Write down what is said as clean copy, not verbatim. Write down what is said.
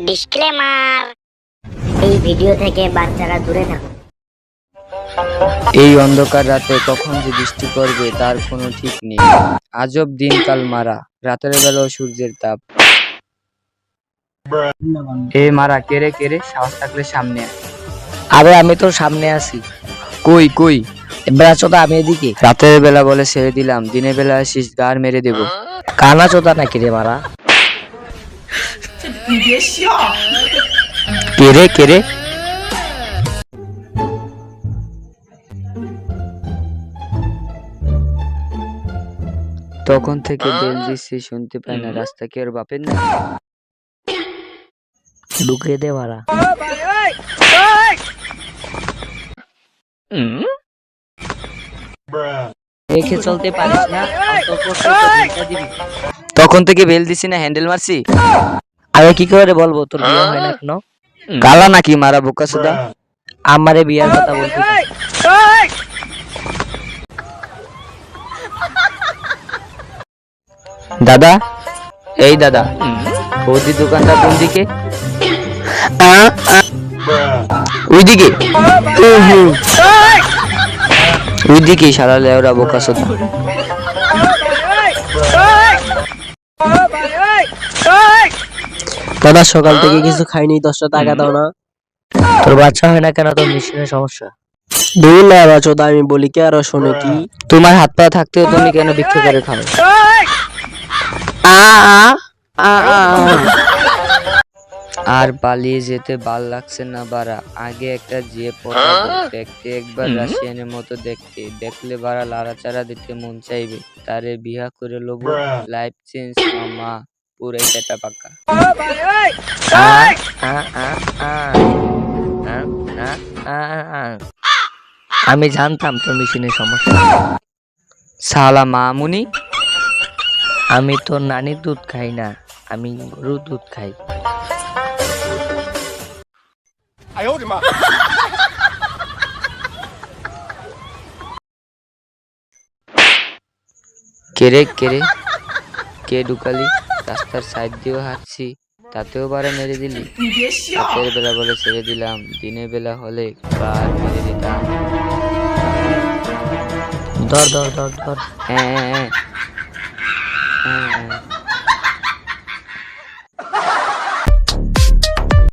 Disclaimer, এই video থেকে বাচ্চারা দূরে থাকুন। এই অন্ধকার রাতে কখন যে বৃষ্টি পড়বে তার কোনো ঠিক নেই। আজব দিনকাল মারা, রাতের বেলাও সূর্যের তাপ। এ মারা, কেরে কেরে, সাহস থাকলে সামনে আয়। আরে আমি তোর সামনে আছি। কই কই? বেড়া চোদা, আমি এদিকে। রাতের বেলা বলে ছেড়ে দিলাম, দিনের বেলা আসিস গার মেরে দেবো। কানা চোদা নাকি রে মারা? কেরে কেরে? তখন থেকে বেল দিচ্ছি, শুনতে পাই না। রাস্তা কি ওর বাপের না? ঢুকে দে মারা। রেখে চলতে পারিস না, তখন থেকে বেল দিছি না, হ্যান্ডেল মারছি। আমি কি করে বলবো তোর বিয়ে হয় না কেন? কালা নাকি মারা, বোকা সুদা? আমারে বিয়ার কথা বলতে দে। দাদা, এই দাদা, বৌদি দোকানটা কোন দিকে? ওইদিকে? ওইদিকে সারা লেওরা বোকা সুদা। দাদা সকাল থেকে কিছু খাইনি, 10টা টাকা দাও না। তোর বাচ্চা হয় না কেন? তোর মেশিনের সমস্যা। দুই না বাচোদা, আমি বলি কি আর শোনে কি? তোমার হাত পা থাকতেও তুমি কেন ভিক্ষা করে খাও? আর পালিয়ে যেতে ভাল লাগছে না বাড়া। আগে একটা যে পটাবো, দেখতে একবার রাশিয়ানের মতো দেখতে, দেখলে বাড়া লাড়াচাড়া দিতে মন চাইবে। তারে বিয়া করে লব, লাইফ চেঞ্জ মামা, পুরাই টাটা পাকা। আমি জানতাম তোর মেশিনের সমস্যা। শালা মামুনি, আমি তোর নানির দুধ খাই না, আমি গরুর দুধ খাই। কেরে কেরে, কে ঢুকালি? রাস্তার সাইড দিয়েও হাঁটছি, তাতেও বারে মেরে দিলি। রাতের বেলা বলে ছেড়ে দিলাম, দিনের বেলা হলে কার মেরে দিতাম। ধর ধর ধর ধর। হ্যাঁ হ্যাঁ হ্যাঁ হ্যাঁ।